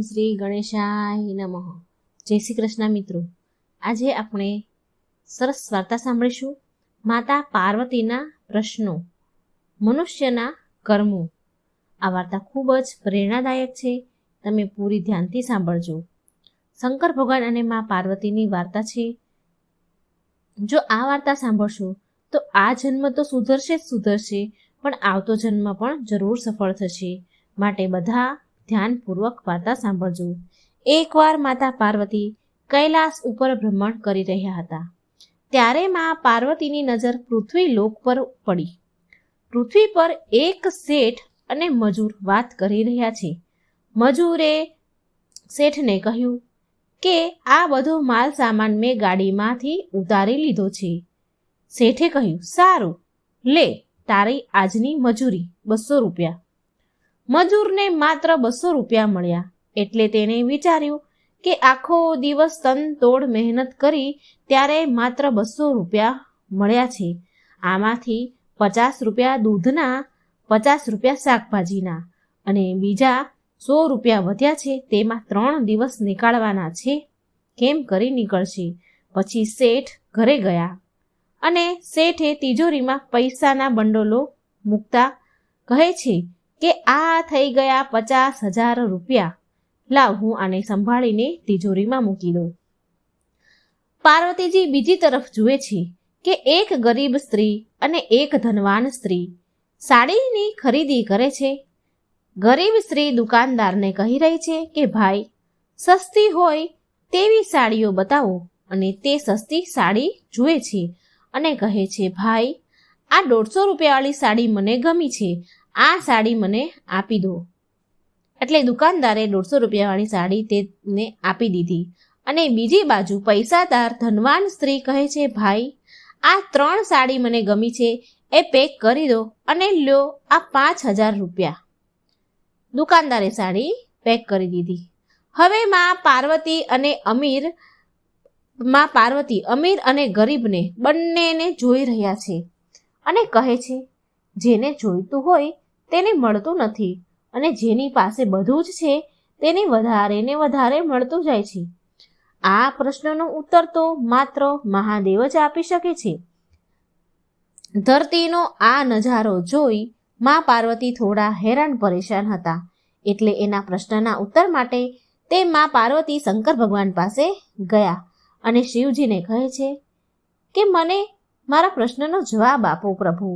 શ્રી ગણેશાય નમઃ. જય શ્રી કૃષ્ણ મિત્રો. આજે આપણે સરસ વાર્તા સાંભળીશું. માતા પાર્વતીના પ્રશ્નો, મનુષ્યના કર્મો. આ વાર્તા ખૂબ જ પ્રેરણાદાયક છે. તમે પૂરી ધ્યાનથી સાંભળજો. શંકર ભગવાન અને મા પાર્વતીની વાર્તા છે. જો આ વાર્તા સાંભળશો તો આ જન્મ તો સુધરશે જ સુધરશે, પણ આવતો જન્મ પણ જરૂર સફળ થશે. માટે બધા ધ્યાનપૂર્વક વાર્તા સાંભળજો. એકવાર માતા પાર્વતી કૈલાસ ઉપર ભ્રમણ કરી રહ્યા હતા. ત્યારે મા પાર્વતીની નજર પૃથ્વી લોક પર પડી. પૃથ્વી પર એક શેઠ અને મજૂર વાત કરી રહ્યા છે. મજૂરે શેઠને કહ્યું કે આ બધો માલ સામાન મેં ગાડીમાંથી ઉતારી લીધો છે. શેઠે કહ્યું, સારું, લે તારી આજની મજૂરી 200 રૂપિયા. મજૂરને માત્ર 200 રૂપિયા મળ્યા. એટલે તેને વિચાર્યું કે આખો દિવસ તનતોડ મહેનત કરી ત્યારે માત્ર 200 રૂપિયા મળ્યા છે. આમાંથી 50 રૂપિયા દૂધના, 50 રૂપિયા શાકભાજીના અને બીજા 100 રૂપિયા વધ્યા છે. તેમાં 3 દિવસ નીકાળવાના છે. કેમ કરી નીકળશે? પછી શેઠ ઘરે ગયા અને શેઠે તિજોરીમાં પૈસાના બંડલો મૂકતા કહે છે કે આ થઈ ગયા 50,000 રૂપિયા. લાવ, હું આને સંભાળીને તિજોરીમાં મૂકી દઉં. પાર્વતીજી બીજી તરફ જુએ છે કે એક ગરીબ સ્ત્રી અને એક ધનવાન સ્ત્રી સાડીની ખરીદી કરે છે. ગરીબ સ્ત્રી દુકાનદારને કહી રહી છે કે ભાઈ, સસ્તી હોય તેવી સાડીઓ બતાવો. અને તે સસ્તી સાડી જુએ છે અને કહે છે, ભાઈ, આ 150 રૂપિયાવાળી સાડી મને ગમી છે, આ સાડી મને આપી દો. એટલે દુકાનદારે 150 રૂપિયાવાળી સાડી તેને આપી દીધી. અને બીજી બાજુ પૈસાદાર ધનવાન સ્ત્રી કહે છે, ભાઈ, આ 3 સાડી મને ગમી છે, એ પેક કરી દો અને લ્યો આ 5,000 રૂપિયા. દુકાનદારે સાડી પેક કરી દીધી. હવે માં પાર્વતી અમીર અને ગરીબને બંનેને જોઈ રહ્યા છે અને કહે છે, જેને જોઈતું હોય તેને મળતું નથી અને જેની પાસે બધું જ છે તેને વધારે ને વધારે મળતું જાય છે. આ પ્રશ્નનો ઉત્તર તો માત્ર મહાદેવ જ આપી શકે છે. ધરતીનો આ નજારો જોઈ મા પાર્વતી થોડા હેરાન પરેશાન હતા. એટલે એના પ્રશ્નના ઉત્તર માટે તે મા પાર્વતી શંકર ભગવાન પાસે ગયા અને શિવજીને કહે છે કે મને મારા પ્રશ્નનો જવાબ આપો પ્રભુ.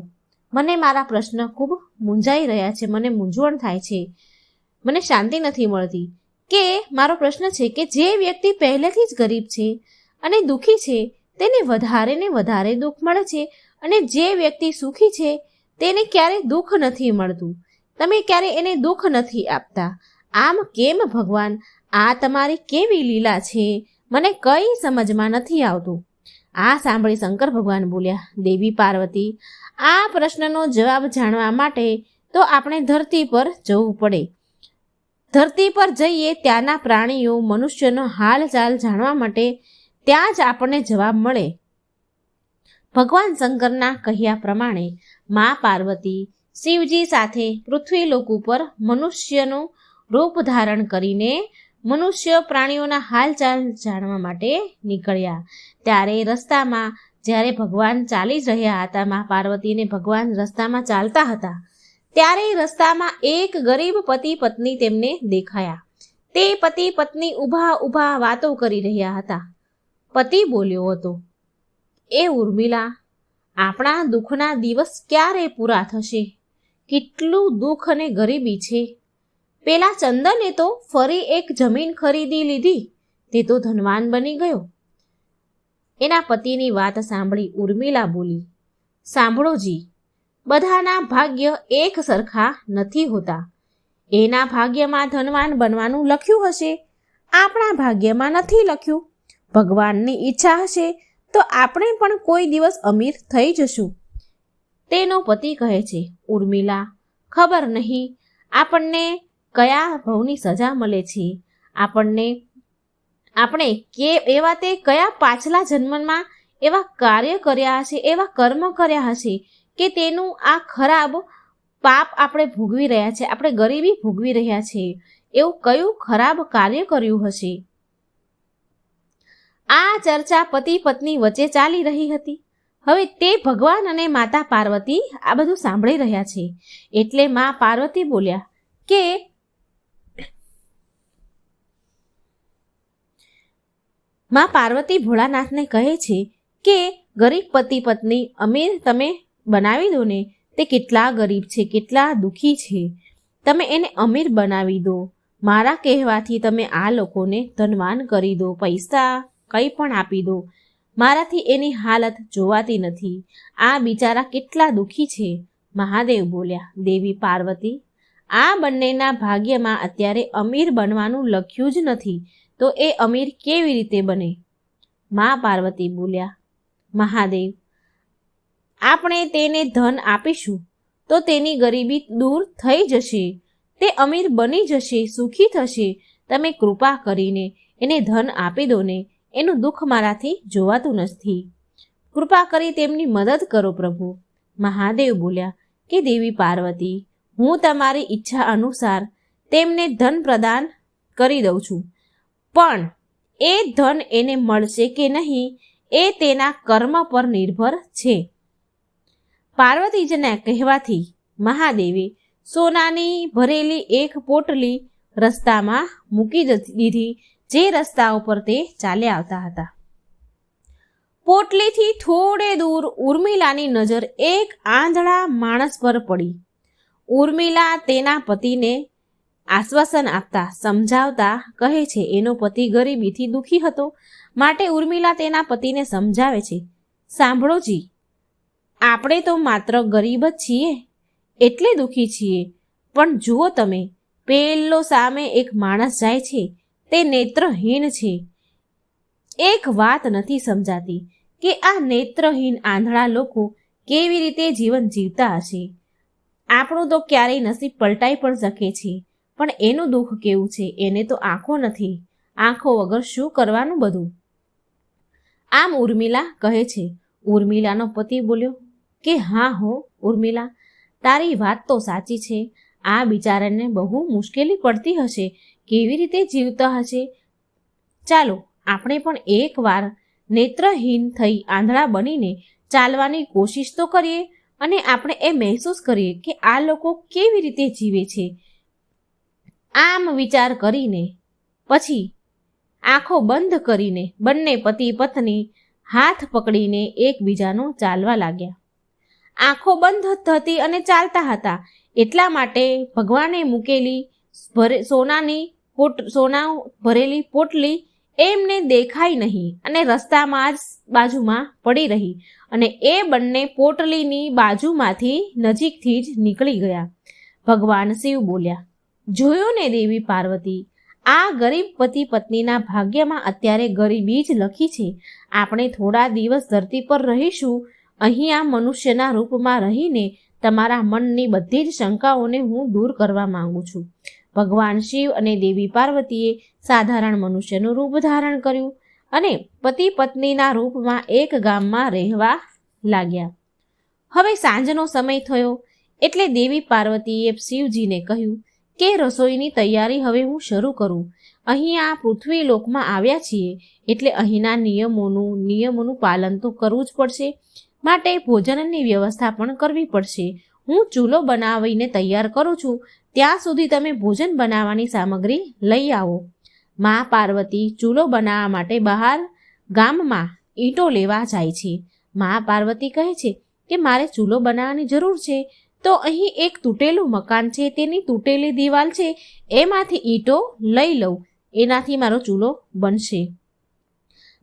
મને મારા પ્રશ્ન ખૂબ મૂંઝાઈ રહ્યા છે, મને મૂંઝવણ થાય છે, મને શાંતિ નથી મળતી. કે મારો પ્રશ્ન છે કે જે વ્યક્તિ પહેલેથી જ ગરીબ છે અને દુઃખી છે તેને વધારે ને વધારે દુઃખ મળે છે, અને જે વ્યક્તિ સુખી છે તેને ક્યારે દુઃખ નથી મળતું. તમે ક્યારે એને દુઃખ નથી આપતા. આમ કેમ ભગવાન? આ તમારી કેવી લીલા છે? મને કંઈ સમજમાં નથી આવતું. આ સાંભળી શંકર ભગવાન બોલ્યા, દેવી પાર્વતી, આ પ્રશ્નનો જવાબ જાણવા માટે તો આપણે ધરતી પર જવું પડે. ધરતી પર જઈએ ત્યાંના પ્રાણીઓ, મનુષ્યનો હાલચાલ જાણવા માટે ત્યાં જ આપણને જવાબ મળે. ભગવાન શંકરના કહ્યા પ્રમાણે મા પાર્વતી શિવજી સાથે પૃથ્વીલોક ઉપર મનુષ્યનું રૂપ ધારણ કરીને મનુષ્ય પ્રાણીઓના હાલચાલ જાણવા માટે નીકળ્યા. ત્યારે રસ્તામાં જ્યારે ભગવાન ચાલી જ રહ્યા હતા, મા પાર્વતી અને ભગવાન રસ્તામાં ચાલતા હતા, ત્યારે રસ્તામાં એક ગરીબ પતિ પત્ની તેમને દેખાયા. તે પતિ પત્ની ઊભા વાતો કરી રહ્યા હતા. પતિ બોલ્યો હતો, એ ઉર્મિલા, આપણા દુઃખના દિવસ ક્યારે પૂરા થશે? કેટલું દુઃખ અને ગરીબી છે. પેલા ચંદને તો ફરી એક જમીન ખરીદી લીધી, તે તો ધનવાન બની ગયો. એના પતિની વાત સાંભળી ઉર્મિલા બોલી, સાંભળો જી, બધાના ભાગ્ય એક સરખા નથી હોતા. એના ભાગ્યમાં ધનવાન બનવાનું લખ્યું હશે, આપણા ભાગ્યમાં નથી લખ્યું. ભગવાનની ઈચ્છા હશે તો આપણે પણ કોઈ દિવસ અમીર થઈ જશું. તેનો પતિ કહે છે, ઉર્મિલા, ખબર નહીં આપણને કયા ભવની સજા મળે છે. આપણે એવા તે કયા પાછલા જન્મમાં એવા કાર્ય કર્યા હશે, એવા કર્મ કર્યા હશે કે તેનું આ ખરાબ પાપ આપણે ભોગવી રહ્યા છે, આપણે ગરીબી ભોગવી રહ્યા છે, એવું કયું ખરાબ કાર્ય કર્યું હશે? આ ચર્ચા પતિ પત્ની વચ્ચે ચાલી રહી હતી. હવે તે ભગવાન અને માતા પાર્વતી આ બધું સાંભળી રહ્યા છે. એટલે માં પાર્વતી બોલ્યા કે માં પાર્વતી ભોળાનાથને કહે છે કે ગરીબ પતિ પત્ની અમીર તમે બનાવી દો ને. તે કેટલા ગરીબ છે, કેટલા દુઃખી છે, તમે એને અમીર બનાવી દો. મારા કહેવાથી તમે આ લોકોને ધનવાન કરી દો, પૈસા કંઈ પણ આપી દો. મારાથી એની હાલત જોવાતી નથી. આ બિચારા કેટલા દુઃખી છે. મહાદેવ બોલ્યા, દેવી પાર્વતી, આ બંનેના ભાગ્યમાં અત્યારે અમીર બનવાનું લખ્યું જ નથી, તો એ અમીર કેવી રીતે બને? મા પાર્વતી બોલ્યા, મહાદેવ, આપણે તેને ધન આપીશું તો તેની ગરીબી દૂર થઈ જશે, તે અમીર બની જશે, સુખી થશે. તમે કૃપા કરીને એને ધન આપી દો ને, એનું દુઃખ મારાથી જોવાતું નથી. કૃપા કરી તેમની મદદ કરો પ્રભુ. મહાદેવ બોલ્યા કે દેવી પાર્વતી, હું તમારી ઈચ્છા અનુસાર તેમને ધન પ્રદાન કરી દઉં છું, પણ એ ધન એને મળશે કે નહીં એ તેના કર્મ પર નિર્ભર છે. પાર્વતીજીના કહેવાથી મહાદેવે સોનાની ભરેલી એક પોટલી રસ્તામાં મૂકી દીધી, જે રસ્તા ઉપર તે ચાલ્યા આવતા હતા. પોટલીથી થોડે દૂર ઉર્મિલાની નજર એક આંધળા માણસ પર પડી. ઉર્મિલા તેના પતિને આશ્વાસન આપતા સમજાવતા કહે છે એનો પતિ ગરીબીથી દુઃખી હતો, માટે ઉર્મિલા તેના પતિને સમજાવે છે, સાંભળો જી, આપણે તો માત્ર ગરીબ જ છીએ એટલે દુઃખી છીએ, પણ જુઓ તમે, પેલો સામે એક માણસ જાય છે, તે નેત્રહીન છે. એક વાત નથી સમજાતી કે આ નેત્રહીન આંધળા લોકો કેવી રીતે જીવન જીવતા હશે. આપણું તો ક્યારેય નસીબ પલટાઈ પણ શકે છે, પણ એનું દુઃખ કેવું છે, એને તો આંખો નથી, આંખો વગર શું કરવાનું બધું. આમ ઉર્મિલા કહે છે. ઉર્મિલાનો પતિ બોલ્યો કે હા હો ઉર્મિલા, તારી વાત તો સાચી છે. આ બિચારાને બહુ મુશ્કેલી પડતી હશે, કેવી રીતે જીવતા હશે. ચાલો આપણે પણ એકવાર નેત્રહીન થઈ આંધળા બનીને ચાલવાની કોશિશ તો કરીએ, અને આપણે એ મહેસૂસ કરીએ કે આ લોકો કેવી રીતે જીવે છે. આમ વિચાર કરીને પછી આંખો બંધ કરીને બંને પતિ પત્ની હાથ પકડીને એકબીજાનો ચાલવા લાગ્યા. આંખો બંધ થતી અને ચાલતા હતા, એટલા માટે ભગવાને મૂકેલી સોના ભરેલી પોટલી એમને દેખાઈ નહીં અને રસ્તામાં જ બાજુમાં પડી રહી, અને એ બંને પોટલીની બાજુમાંથી નજીકથી જ નીકળી ગયા. ભગવાન શિવ બોલ્યા, જોયું ને દેવી પાર્વતી, આ ગરીબ પતિ પત્નીના ભાગ્યમાં અત્યારે ગરીબી જ લખી છે. આપણે થોડા દિવસ ધરતી પર રહીશું, અહીં આ મનુષ્યના રૂપમાં રહીને તમારા મનની બધી જ શંકાઓને હું દૂર કરવા માંગુ છું. ભગવાન શિવ અને દેવી પાર્વતીએ સાધારણ મનુષ્યનું રૂપ ધારણ કર્યું અને પતિ પત્નીના રૂપમાં એક ગામમાં રહેવા લાગ્યા. હવે સાંજનો સમય થયો એટલે દેવી પાર્વતીએ શિવજીને કહ્યું કે રસોઈની તૈયારી હવે હું શરૂ કરું. અહીં આ પૃથ્વી લોકમાં આવ્યા છીએ એટલે અહીંના નિયમોનું પાલન તો કરવું જ પડશે, માટે ભોજનની વ્યવસ્થા પણ કરવી પડશે. હું ચૂલો બનાવીને તૈયાર કરું છું, ત્યાં સુધી તમે ભોજન બનાવવાની સામગ્રી લઈ આવો. મા પાર્વતી ચૂલો બનાવવા માટે બહાર ગામમાં ઈંટો લેવા જાય છે. મા પાર્વતી કહે છે કે મારે ચૂલો બનાવવાની જરૂર છે, તો અહીં એક તૂટેલું મકાન છે, તેની તૂટેલી દિવાલ છે, એમાંથી ઈંટો લઈ લઉં, એનાથી મારો ચૂલો બનશે.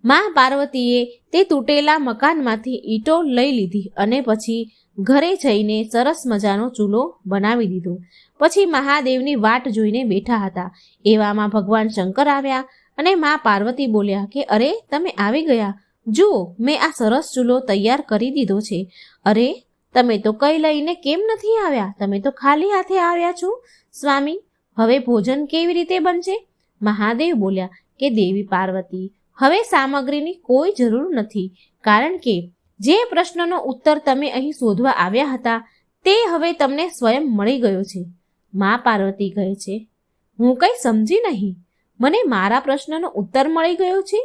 મા પાર્વતીએ તે તૂટેલા મકાનમાંથી ઈંટો લઈ લીધી અને પછી ઘરે જઈને સરસ મજાનો ચૂલો બનાવી દીધો. પછી મહાદેવની વાટ જોઈને બેઠા હતા. એવામાં ભગવાન શંકર આવ્યા અને મા પાર્વતી બોલ્યા કે અરે તમે આવી ગયા, જુઓ મેં આ સરસ ચૂલો તૈયાર કરી દીધો છે. અરે તમે તો કંઈ લઈને કેમ નથી આવ્યા? તમે તો ખાલી હાથે આવ્યા છો સ્વામી, હવે ભોજન કેવી રીતે બનશે? મહાદેવ બોલ્યા કે દેવી પાર્વતી, હવે સામગ્રીની કોઈ જરૂર નથી, કારણ કે જે પ્રશ્નનો ઉત્તર તમે અહીં શોધવા આવ્યા હતા તે હવે તમને સ્વયં મળી ગયો છે. મા પાર્વતી કહે છે, હું કંઈ સમજી નહીં. મને મારા પ્રશ્નનો ઉત્તર મળી ગયો છે?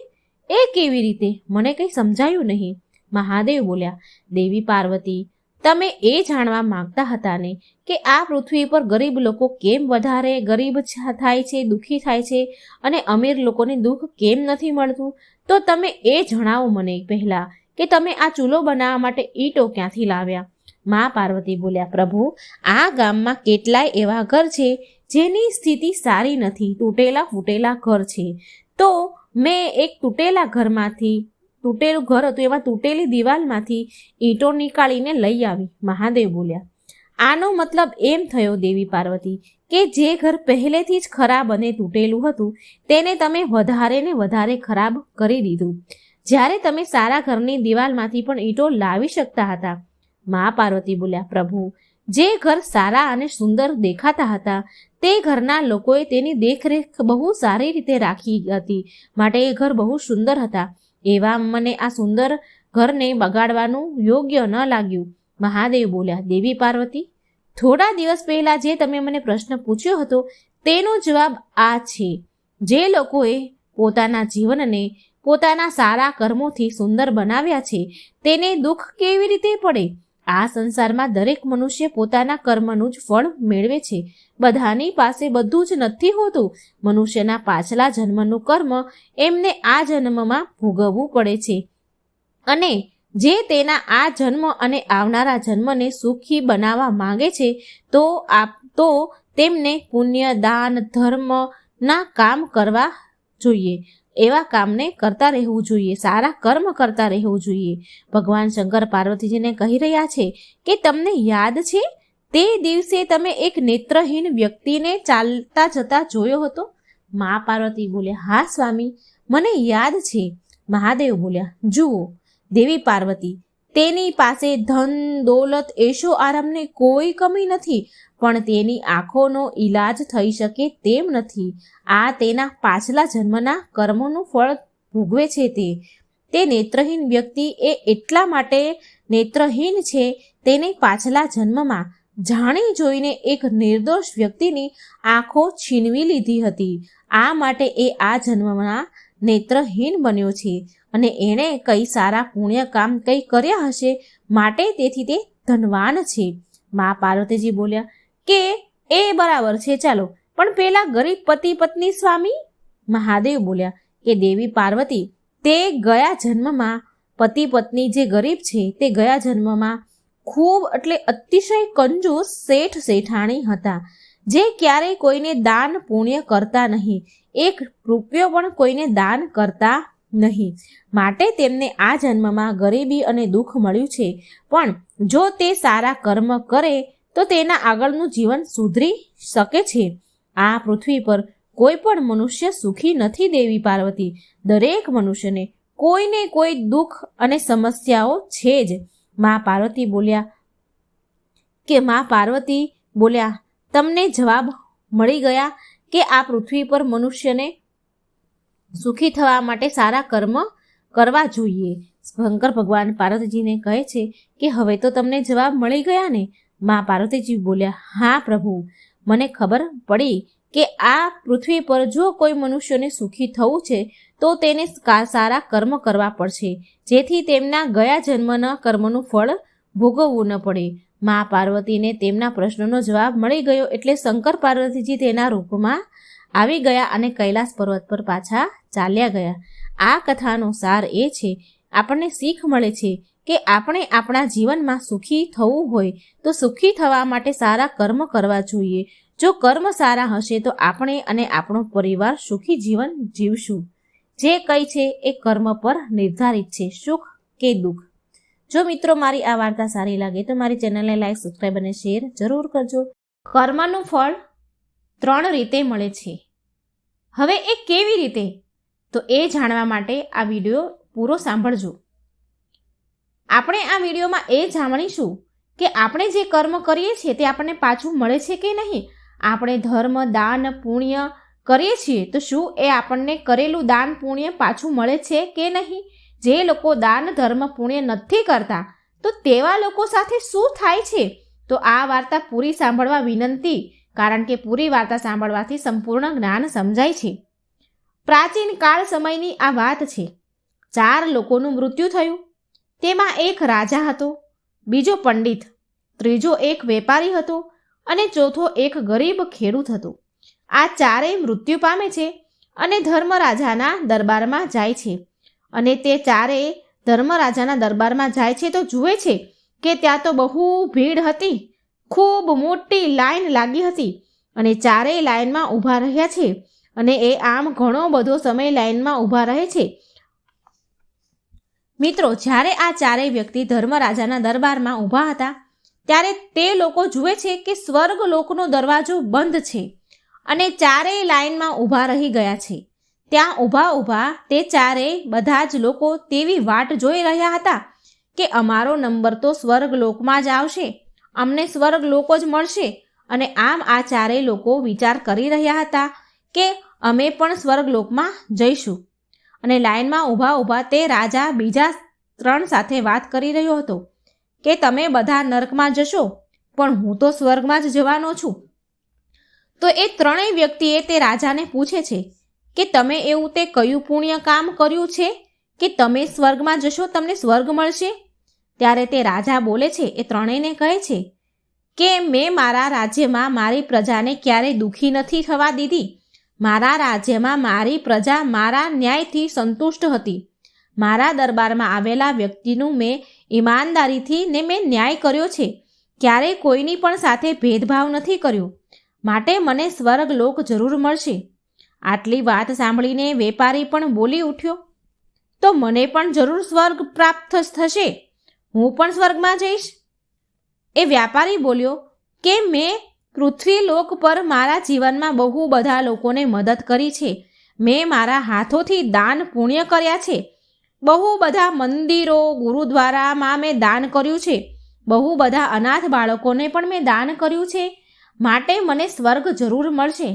એ કેવી રીતે? મને કંઈ સમજાયું નહીં. મહાદેવ બોલ્યા, દેવી પાર્વતી, તમે એ જાણવા માંગતા હતા ને કે આ પૃથ્વી પર ગરીબ લોકો કેમ વધારે ગરીબ થાય છે, દુઃખી થાય છે, અને અમીર લોકોને દુઃખ કેમ નથી મળતું? તો તમે એ જણાવો મને પહેલાં કે તમે આ ચૂલો બનાવવા માટે ઈંટો ક્યાંથી લાવ્યા? મા પાર્વતી બોલ્યા, પ્રભુ, આ ગામમાં કેટલાય એવા ઘર છે જેની સ્થિતિ સારી નથી, તૂટેલા ફૂટેલા ઘર છે. તો મેં એક તૂટેલું ઘર હતું, એમાં તૂટેલી દિવાલમાંથી ઈંટો નીકાળીને લઈ આવી. મહાદેવ બોલ્યા, આનો મતલબ એમ થયો દેવી પાર્વતી કે જે ઘર પહેલેથી જ ખરાબ અને તૂટેલું હતું તેને તમે વધારે ને વધારે ખરાબ કરી દીધું, જ્યારે તમે સારા ઘરની દિવાલમાંથી પણ ઈંટો લાવી શકતા હતા. મા પાર્વતી બોલ્યા, પ્રભુ, જે ઘર સારા અને સુંદર દેખાતા હતા તે ઘરના લોકોએ તેની દેખરેખ બહુ સારી રીતે રાખી હતી, માટે એ ઘર બહુ સુંદર હતા. એવા મને આ સુંદર ઘરને બગાડવાનું યોગ્ય ન લાગ્યું. મહાદેવ બોલ્યા, દેવી પાર્વતી, થોડા દિવસ પહેલાં જે તમે મને પ્રશ્ન પૂછ્યો હતો તેનો જવાબ આ છે. જે લોકોએ પોતાના જીવનને પોતાના સારા કર્મોથી સુંદર બનાવ્યા છે તેને દુઃખ કેવી રીતે પડે? આ સંસારમાં દરેક મનુષ્ય પોતાના કર્મનું જ ફળ મેળવે છે. બધાની પાસે બધું જ નથી હોતું. મનુષ્યના પાછલા જન્મનું કર્મ એમને આ જન્મમાં ભોગવવું પડે છે, અને જે તેના આ જન્મ અને આવનારા જન્મને સુખી બનાવવા માંગે છે તો તેમને પુણ્ય, દાન, ધર્મના કામ કરવા જોઈએ. એવા કામને કરતા રહેવું જોઈએ, સારા કર્મ કરતા રહેવું જોઈએ. ભગવાન શંકર પાર્વતીજીને કહી રહ્યા છે કે તમને યાદ છે તે દિવસે તમે એક નેત્રહીન વ્યક્તિને ચાલતા જતા જોયો હતો? મા પાર્વતી બોલ્યા, હા સ્વામી, મને યાદ છે. મહાદેવ બોલ્યા, જુઓ દેવી પાર્વતી, તેની પાસે ધન, દોલત, એશો આરામની કોઈ કમી નથી, પણ તેની આંખોનો ઈલાજ થઈ શકે તેમ નથી. આ તેના પાછલા જન્મના કર્મોનું ફળ ભોગવે છે. તે નેત્રહીન વ્યક્તિ એ એટલા માટે નેત્રહીન છે, તેને પાછલા જન્મમાં જાણી જોઈને એક નિર્દોષ વ્યક્તિની આંખો છીનવી લીધી હતી. આ માટે એ આ જન્મમાં નેત્રહીન બન્યો છે, અને એણે કઈ સારા પુણ્ય કામ કંઈ કર્યા હશે, માટે તેથી તે ધનવાન છે. મા પાર્વતીજી બોલ્યા કે એ બરાબર છે, ચાલો, પણ પેલા ગરીબ પતિ પત્ની સ્વામી? મહાદેવ બોલ્યા કે દેવી પાર્વતી, તે ગયા જન્મમાં પતિ પત્ની જે ગરીબ છે તે ગયા જન્મમાં ખૂબ એટલે અતિશય કંજૂસ શેઠ શેઠાણી હતા, જે ક્યારેય કોઈને દાન પુણ્ય કરતા નહીં, એક રૂપિયો પણ કોઈને દાન કરતા નહીં. માટે તેમને આ જન્મમાં ગરીબી અને દુઃખ મળ્યું છે. પણ જો તે સારા કર્મ કરે તો તેના આગળનું જીવન સુધરી શકે છે. આ પૃથ્વી પર કોઈ પણ મનુષ્ય સુખી નથી દેવી પાર્વતી. દરેક મનુષ્યને કોઈને કોઈ દુઃખ અને સમસ્યાઓ છે જ. મા પાર્વતી બોલ્યા, તમને જવાબ મળી ગયા કે આ પૃથ્વી પર મનુષ્યને સુખી થવા માટે સારા કર્મ કરવા જોઈએ. શંકર ભગવાન પાર્વતીજીને કહે છે કે હવે તો તમને જવાબ મળી ગયા ને? મા પાર્વતીજી બોલ્યા, હા પ્રભુ, મને ખબર પડી કે આ પૃથ્વી પર જો કોઈ મનુષ્યને સુખી થવું છે તો તેને સારા કર્મ કરવા પડશે, જેથી તેમના ગયા જન્મના કર્મનું ફળ ભોગવવું ન પડે. મા પાર્વતીને તેમના પ્રશ્નનો જવાબ મળી ગયો એટલે શંકર પાર્વતીજી તેના રૂપમાં આવી ગયા અને કૈલાસ પર્વત પર પાછા ચાલ્યા ગયા. આ કથાનો સાર એ છે, આપણને શીખ મળે છે કે આપણે આપણા જીવનમાં સુખી થવું હોય તો સુખી થવા માટે સારા કર્મ કરવા જોઈએ. જો કર્મ સારા હશે તો આપણે અને આપણો પરિવાર સુખી જીવન જીવશું. જે કંઈ છે એ કર્મ પર નિર્ધારિત છે, સુખ કે દુઃખ. જો મિત્રો મારી આ વાર્તા સારી લાગે તો મારી ચેનલને લાઈક, સબસ્ક્રાઈબ અને શેર જરૂર કરજો. કર્મનું ફળ 3 રીતે મળે છે. હવે એ કેવી રીતે? તો એ જાણવા માટે આ વિડીયો પૂરો સાંભળજો. આપણે આ વિડીયોમાં એ જાણીશું કે આપણે જે કર્મ કરીએ છીએ તે આપણને પાછું મળે છે કે નહીં. આપણે ધર્મ, દાન, પુણ્ય કરીએ છીએ તો શું એ આપણને કરેલું દાન પુણ્ય પાછું મળે છે કે નહીં? જે લોકો દાન, ધર્મ, પુણ્ય નથી કરતા તો તેવા લોકો સાથે શું થાય છે તો આ વાર્તા પૂરી સાંભળવા વિનંતી, કારણ કે પૂરી વાર્તા સાંભળવાથી સંપૂર્ણ જ્ઞાન સમજાય છે. પ્રાચીન કાળ સમયની આ વાત છે. 4 લોકોનું મૃત્યુ થયું. તેમાં એક રાજા હતો, બીજો પંડિત, ત્રીજો એક વેપારી હતો અને ચોથો એક ગરીબ ખેડૂત હતો. આ 4 મૃત્યુ પામે છે અને ધર્મરાજાના દરબારમાં જાય છે. અને તે 4 ધર્મરાજાના દરબારમાં જાય છે તો જુએ છે કે ત્યાં તો બહુ ભીડ હતી. ખૂબ મોટી લાઈન લાગી હતી અને 4 લાઈનમાં ઊભા રહ્યા છે અને એ આમ ઘણો બધો સમય લાઈનમાં ઊભા રહે છે. મિત્રો, જ્યારે આ 4 વ્યક્તિ ધર્મરાજાના દરબારમાં ઊભા હતા ત્યારે તે લોકો જુએ છે કે સ્વર્ગલોકનો દરવાજો બંધ છે અને 4 લાઈનમાં ઊભા રહી ગયા છે. ત્યાં ઊભા તે 4 બધા જ લોકો તેવી વાટ જોઈ રહ્યા હતા કે અમારો નંબર તો સ્વર્ગલોકમાં જ આવશે, અમને સ્વર્ગલોકો જ મળશે. અને આમ આ 4 લોકો વિચાર કરી રહ્યા હતા કે અમે પણ સ્વર્ગલોકમાં જઈશું. અને લાઈનમાં ઊભા તે રાજા બીજા 3 સાથે વાત કરી રહ્યો હતો કે તમે બધા નરકમાં જશો, પણ હું તો સ્વર્ગમાં જ જવાનો છું. તો એ 3 વ્યક્તિએ તે રાજાને પૂછે છે કે તમે એવું તે કયું પુણ્ય કામ કર્યું છે કે તમે સ્વર્ગમાં જશો, તમને સ્વર્ગ મળશે? ત્યારે તે રાજા બોલે છે, એ 3ને કહે છે કે મેં મારા રાજ્યમાં મારી પ્રજાને ક્યારેય દુઃખી નથી થવા દીધી. મારા રાજ્યમાં મારી પ્રજા મારા ન્યાયથી સંતુષ્ટ હતી. મારા દરબારમાં આવેલા વ્યક્તિનું મેં ઈમાનદારીથી ને મેં ન્યાય કર્યો છે. ક્યારેય કોઈની પણ સાથે ભેદભાવ નથી કર્યો. માટે મને સ્વર્ગલોક જરૂર મળશે. આટલી વાત સાંભળીને વેપારી પણ બોલી ઉઠ્યો, તો મને પણ જરૂર સ્વર્ગ પ્રાપ્ત થશે, હું પણ સ્વર્ગમાં જઈશ. એ વ્યાપારી બોલ્યો કે મેં પૃથ્વીલોક પર મારા જીવનમાં બહુ બધા લોકોને મદદ કરી છે. મેં મારા હાથોથી દાન પુણ્ય કર્યા છે. બહુ બધા મંદિરો, ગુરુદ્વારામાં મેં દાન કર્યું છે. બહુ બધા અનાથ બાળકોને પણ મેં દાન કર્યું છે. માટે મને સ્વર્ગ જરૂર મળશે.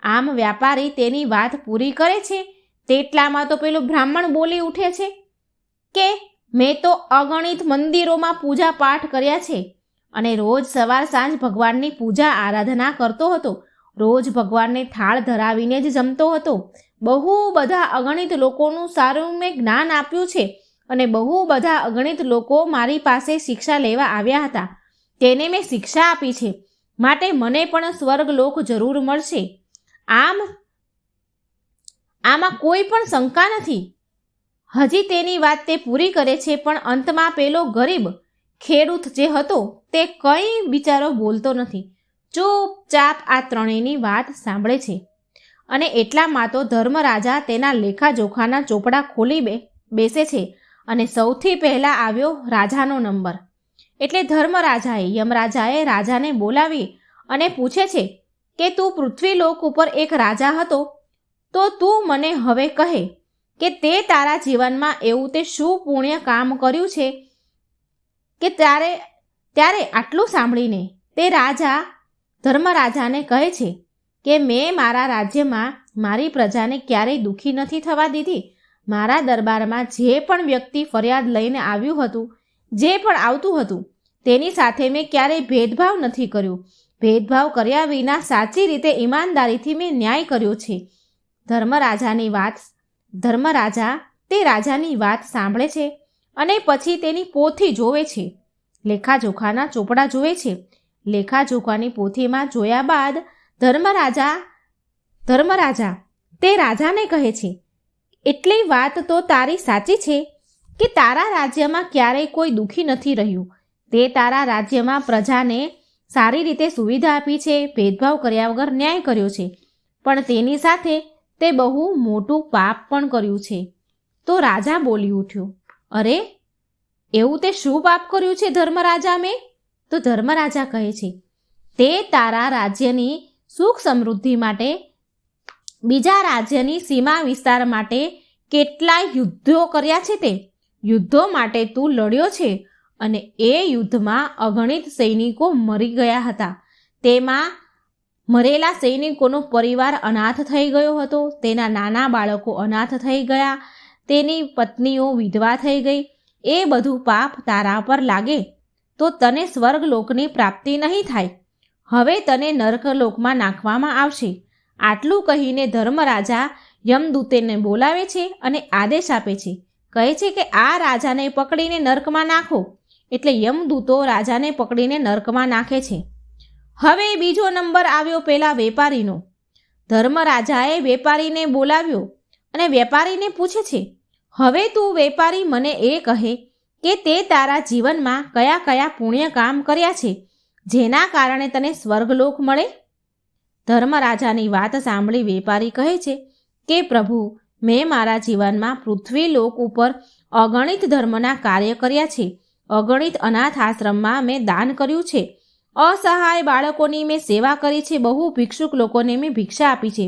આમ વ્યાપારી તેની વાત પૂરી કરે છે તેટલામાં તો પેલું બ્રાહ્મણ બોલી ઉઠે છે કે મેં તો અગણિત મંદિરોમાં પૂજા પાઠ કર્યા છે અને રોજ સવાર સાંજ ભગવાનની પૂજા આરાધના કરતો હતો. રોજ ભગવાનને થાળ ધરાવીને જ જમતો હતો. બહુ બધા અગણિત લોકોનું સારું મેં જ્ઞાન આપ્યું છે અને બહુ બધા અગણિત લોકો મારી પાસે શિક્ષા લેવા આવ્યા હતા. તેને મેં શિક્ષા આપી છે. માટે મને પણ સ્વર્ગલોક જરૂર મળશે. આમાં કોઈ પણ શંકા નથી. હજી તેની વાત તે પૂરી કરે છે, પણ અંતમાં પેલો ગરીબ ખેડૂત જે હતો તે કંઈ બિચારો બોલતો નથી. ચૂપચાપ આ 3ની વાત સાંભળે છે. અને એટલામાં તો ધર્મરાજા તેના લેખાજોખાના ચોપડા ખોલી બેસે છે અને સૌથી પહેલાં આવ્યો રાજાનો નંબર. એટલે યમરાજાએ રાજાને બોલાવી અને પૂછે છે કે તું પૃથ્વીલોક ઉપર એક રાજા હતો, તો તું મને હવે કહે કે તે તારા જીવનમાં એવું તે શું પુણ્ય કામ કર્યું છે કે ત્યારે આટલું સાંભળીને તે રાજા ધર્મરાજાને કહે છે કે મેં મારા રાજ્યમાં મારી પ્રજાને ક્યારેય દુઃખી નથી થવા દીધી. મારા દરબારમાં જે પણ વ્યક્તિ ફરિયાદ લઈને આવ્યું હતું, જે પણ આવતું હતું, તેની સાથે મેં ક્યારેય ભેદભાવ નથી કર્યો. ભેદભાવ કર્યા વિના સાચી રીતે ઈમાનદારીથી મેં ન્યાય કર્યો છે. ધર્મરાજા તે રાજાની વાત સાંભળે છે અને પછી તેની પોથી જોવે છે. લેખાજોખાના ચોપડા જોવે છે. લેખાજોખાની પોથીમાં જોયા બાદ ધર્મરાજા તે રાજાને કહે છે, એટલી વાત તો તારી સાચી છે કે તારા રાજ્યમાં ક્યારેય કોઈ દુઃખી નથી રહ્યું. તે તારા રાજ્યમાં પ્રજાને સારી રીતે સુવિધા આપી છે, ભેદભાવ કર્યા વગર ન્યાય કર્યો છે. પણ તેની સાથે તે બહુ મોટું પાપ પણ કર્યું છે. તો રાજા બોલી ઉઠ્યો, અરે એવું તે શું પાપ કર્યું છે ધર્મરાજા મેં? તો ધર્મરાજા કહે છે, તે તારા રાજ્યની સુખ સમૃદ્ધિ માટે, બીજા રાજ્યની સીમા વિસ્તાર માટે કેટલાય યુદ્ધો કર્યા છે. તે યુદ્ધો માટે તું લડ્યો છે અને એ યુદ્ધમાં અગણિત સૈનિકો મરી ગયા હતા. તેમાં મરેલા સૈનિકોનો પરિવાર અનાથ થઈ ગયો હતો. તેના નાના બાળકો અનાથ થઈ ગયા. તેની પત્નીઓ વિધવા થઈ ગઈ. એ બધું પાપ તારા પર લાગે. તો તને સ્વર્ગલોકની પ્રાપ્તિ નહીં થાય. હવે તને નરકલોકમાં નાખવામાં આવશે. આટલું કહીને ધર્મરાજા યમદૂતને બોલાવે છે અને આદેશ આપે છે. કહે છે કે આ રાજાને પકડીને નર્કમાં નાખો. એટલે યમદૂતો રાજાને પકડીને નર્કમાં નાખે છે. હવે બીજો નંબર આવ્યો પેલા વેપારીનો. ધર્મરાજાએ વેપારીને બોલાવ્યો અને વેપારીને પૂછે છે, હવે તું વેપારી મને એ કહે કે તે તારા જીવનમાં કયા કયા પુણ્ય કામ કર્યા છે જેના કારણે તને સ્વર્ગલોક મળે? ધર્મરાજાની વાત સાંભળી વેપારી કહે છે કે પ્રભુ, મેં મારા જીવનમાં પૃથ્વીલોક ઉપર અગણિત ધર્મના કાર્ય કર્યા છે. અગણિત અનાથ આશ્રમમાં મેં દાન કર્યું છે. અસહાય બાળકોની મેં સેવા કરી છે. બહુ ભિક્ષુક લોકોને મેં ભિક્ષા આપી છે.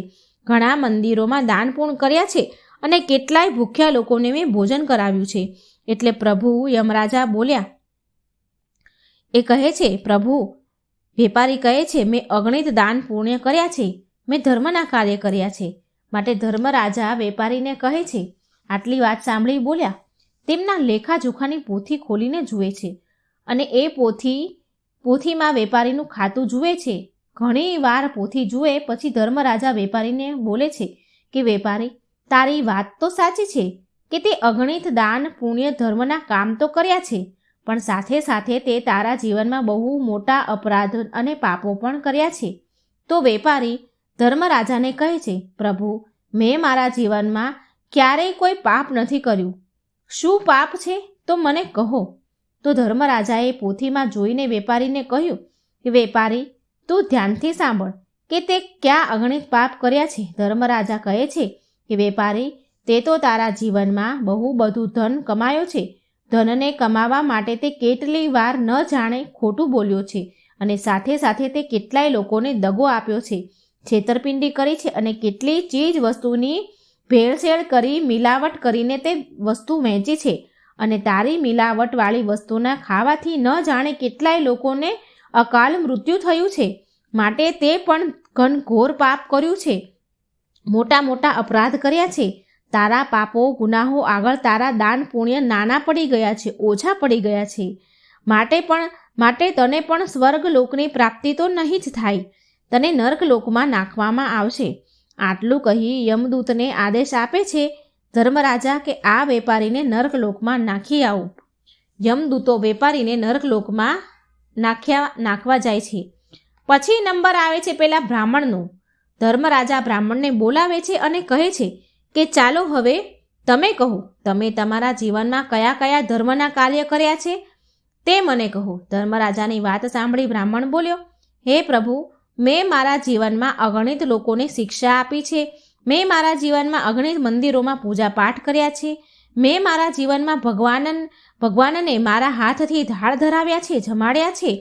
ઘણા મંદિરોમાં દાન પૂર્ણ કર્યા છે અને કેટલાય ભૂખ્યા લોકોને મેં ભોજન કરાવ્યું છે. એટલે પ્રભુ યમરાજા બોલ્યા. એ કહે છે, પ્રભુ, વેપારી કહે છે, મેં અગણિત દાન પુણ્ય કર્યા છે. મેં ધર્મના કાર્ય કર્યા છે. માટે ધર્મરાજા વેપારીને કહે છે. આટલી વાત સાંભળી બોલ્યા. તેમના લેખાજોખાની પોથી ખોલીને જુએ છે અને એ પોથીમાં વેપારીનું ખાતું જુએ છે. ઘણી વાર પોથી જુએ પછી ધર્મરાજા વેપારીને બોલે છે કે વેપારી, તારી વાત તો સાચી છે કે તે અગણિત દાન પુણ્ય ધર્મના કામ તો કર્યા છે, પણ સાથે સાથે તે તારા જીવનમાં બહુ મોટા અપરાધ અને પાપો પણ કર્યા છે. તો વેપારી ધર્મરાજાને કહે છે, પ્રભુ, મેં મારા જીવનમાં ક્યારેય કોઈ પાપ નથી કર્યું. શું પાપ છે તો મને કહો. તો ધર્મરાજાએ પોથીમાં જોઈને વેપારીને કહ્યું કે વેપારી, તું ધ્યાનથી સાંભળ કે તે ક્યાં અગણિત પાપ કર્યા છે. ધર્મરાજા કહે છે કે વેપારી, તે તો તારા જીવનમાં બહુ બધું ધન કમાયો છે. ધનને કમાવા માટે તે કેટલી વાર ન જાણે ખોટું બોલ્યો છે અને સાથે સાથે તે કેટલાય લોકોને દગો આપ્યો છે, છેતરપિંડી કરી છે અને કેટલી ચીજ વસ્તુની ભેળસેળ કરી મિલાવટ કરીને તે વસ્તુ વહેંચી છે અને તારી મિલાવટવાળી વસ્તુના ખાવાથી ન જાણે કેટલાય લોકોને અકાલ મૃત્યુ થયું છે. માટે તે પણ ઘનઘોર પાપ કર્યું છે. મોટા મોટા અપરાધ કર્યા છે. તારા પાપો ગુનાહો આગળ તારા દાન પુણ્ય નાના પડી ગયા છે, ઓછા પડી ગયા છે. માટે તને પણ સ્વર્ગલોકની પ્રાપ્તિ તો નહીં જ થાય. તને નર્કલોકમાં નાખવામાં આવશે. આટલું કહી યમદૂતને આદેશ આપે છે ધર્મરાજા કે આ વેપારીને નર્કલોકમાં નાખી આવો. યમદૂતો વેપારીને નર્કલોકમાં નાખવા જાય છે. પછી નંબર આવે છે પેલા બ્રાહ્મણનો. ધર્મરાજા બ્રાહ્મણને બોલાવે છે અને કહે છે કે ચાલો હવે તમે કહો, તમે તમારા જીવનમાં કયા કયા ધર્મના કાર્ય કર્યા છે તે મને કહો. ધર્મરાજાની વાત સાંભળી બ્રાહ્મણ બોલ્યો, હે પ્રભુ, મેં મારા જીવનમાં અગણિત લોકોને શિક્ષા આપી છે. મેં મારા જીવનમાં અગણિત મંદિરોમાં પૂજા પાઠ કર્યા છે. મેં મારા જીવનમાં ભગવાનને મારા હાથથી ધાળ ધરાવ્યા છે, જમાડ્યા છે.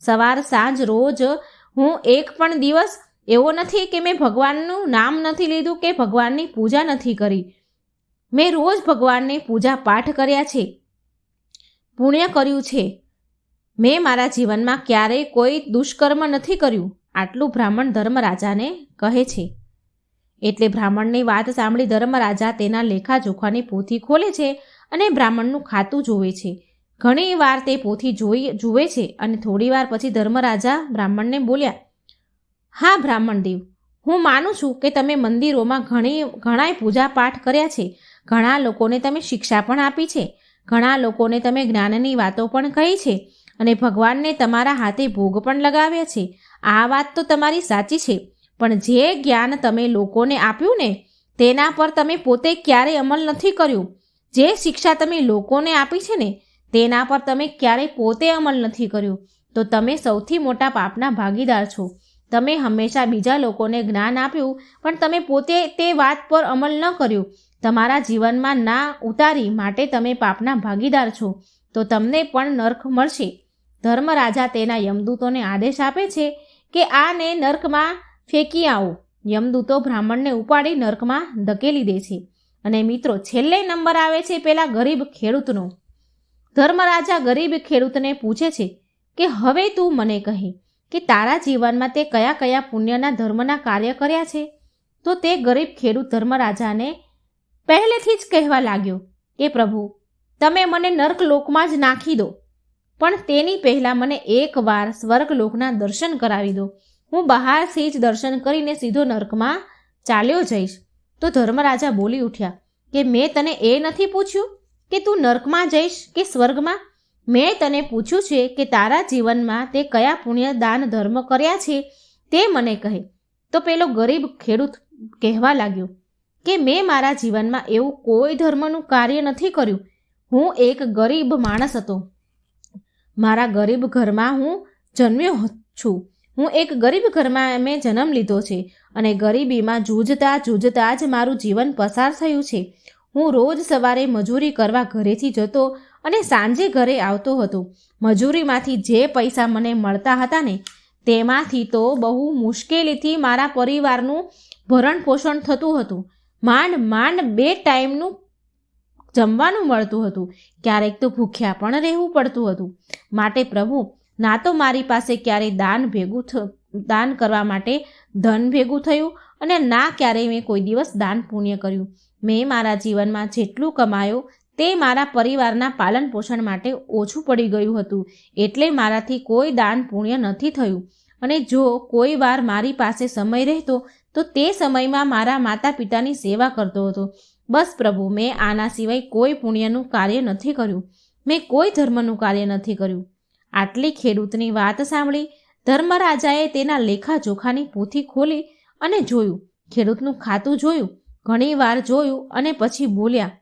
સવાર સાંજ રોજ હું એક પણ દિવસ એવો નથી કે મેં ભગવાનનું નામ નથી લીધું કે ભગવાનની પૂજા નથી કરી. મેં રોજ ભગવાનની પૂજા પાઠ કર્યા છે, પુણ્ય કર્યું છે. મેં મારા જીવનમાં ક્યારેય કોઈ દુષ્કર્મ નથી કર્યું. આટલું બ્રાહ્મણ ધર્મરાજાને કહે છે. એટલે બ્રાહ્મણની વાત સાંભળી ધર્મરાજા તેના લેખાજોખાની પોથી ખોલે છે અને બ્રાહ્મણનું ખાતું જોવે છે. ઘણી વાર તે પોથી જુએ છે અને થોડી વાર પછી ધર્મરાજા બ્રાહ્મણને બોલ્યા, હા બ્રાહ્મણ દેવ, હું માનું છું કે તમે મંદિરોમાં ઘણાય પૂજા પાઠ કર્યા છે. ઘણા લોકોને તમે શિક્ષા પણ આપી છે. ઘણા લોકોને તમે જ્ઞાનની વાતો પણ કહી છે અને ભગવાનને તમારા હાથે ભોગ પણ લગાવ્યા છે. આ વાત તો તમારી સાચી છે, પણ જે જ્ઞાન તમે લોકોને આપ્યું ને તેના પર તમે પોતે ક્યારેય અમલ નથી કર્યું. જે શિક્ષા તમે લોકોને આપી છે ને તેના પર તમે ક્યારેય પોતે અમલ નથી કર્યું. તો તમે સૌથી મોટા પાપના ભાગીદાર છો. તમે હંમેશા બીજા લોકોને જ્ઞાન આપ્યું પણ તમે પોતે તે વાત પર અમલ ન કર્યું, તમારા જીવનમાં ના ઉતારી, માટે તમે પાપના ભાગીદાર છો. તો તમને પણ નર્ક મળશે. ધર્મરાજા તેના યમદૂતોને આદેશ આપે છે કે આને નર્કમાં ફેંકી આવો. યમદૂતો બ્રાહ્મણને ઉપાડી નર્કમાં ધકેલી દે છે. અને મિત્રો, છેલ્લે નંબર આવે છે પેલા ગરીબ ખેડૂતનો. ધર્મરાજા ગરીબ ખેડૂતને પૂછે છે કે હવે તું મને કહે કે તારા જીવનમાં તે કયા કયા પુણ્યના ધર્મના કાર્ય કર્યા છે. તો તે ગરીબ ખેડૂત ધર્મરાજાને પહેલેથી જ કહેવા લાગ્યો કે પ્રભુ, તમે મને નર્કલોકમાં જ નાખી દો. પણ તેની પહેલાં મને એકવાર સ્વર્ગલોકના દર્શન કરાવી દો. હું બહારથી જ દર્શન કરીને સીધો નર્કમાં ચાલ્યો જઈશ. તો ધર્મરાજા બોલી ઉઠ્યા કે મેં તને એ નથી પૂછ્યું કે તું નર્કમાં જઈશ કે સ્વર્ગમાં? મેં તને પૂછ્યું છે કે તારા જીવનમાં તે કયા પુણ્ય દાન ધર્મ કર્યા છે તે મને કહે. તો પેલો ગરીબ ખેડૂત કહેવા લાગ્યો કે મેં મારા જીવનમાં એવું કોઈ ધર્મનું કાર્ય નથી કર્યું. હું એક ગરીબ માણસ હતો. મારા ગરીબ ઘરમાં હું જન્મ્યો છું. હું એક ગરીબ ઘરમાં મેં જન્મ લીધો છે અને ગરીબીમાં જૂજતા જ મારું જીવન પસાર થયું છે. હું રોજ સવારે મજૂરી કરવા ઘરેથી જતો અને સાંજે ઘરે આવતો હતો. મજૂરીમાંથી જે પૈસા મને મળતા હતા ને તેમાંથી તો બહુ મુશ્કેલીથી મારા પરિવારનું ભરણ પોષણ થતું હતું. માંડ 2 ટાઈમનું જમવાનું મળતું હતું. ક્યારેક તો ભૂખ્યા પણ રહેવું પડતું હતું. માટે પ્રભુ, ના તો મારી પાસે ક્યારેય દાન કરવા માટે ધન ભેગું થયું અને ના ક્યારેય મેં કોઈ દિવસ દાન પુણ્ય કર્યું. મેં મારા જીવનમાં જેટલું કમાયું તે મારા પરિવારના પાલન પોષણ માટે ઓછું પડી ગયું હતું. એટલે મારાથી કોઈ દાન પુણ્ય નથી થયું. અને જો કોઈ વાર મારી પાસે સમય રહેતો તો તે સમયમાં મારા માતા પિતાની સેવા કરતો હતો. બસ પ્રભુ, મેં આના સિવાય કોઈ પુણ્યનું કાર્ય નથી કર્યું. મેં કોઈ ધર્મનું કાર્ય નથી કર્યું. આટલી ખેડૂતની વાત સાંભળી ધર્મરાજાએ તેના લેખાજોખાની પોથી ખોલી અને જોયું. ખેડૂતનું ખાતું જોયું, ઘણી વાર જોયું અને પછી બોલ્યા.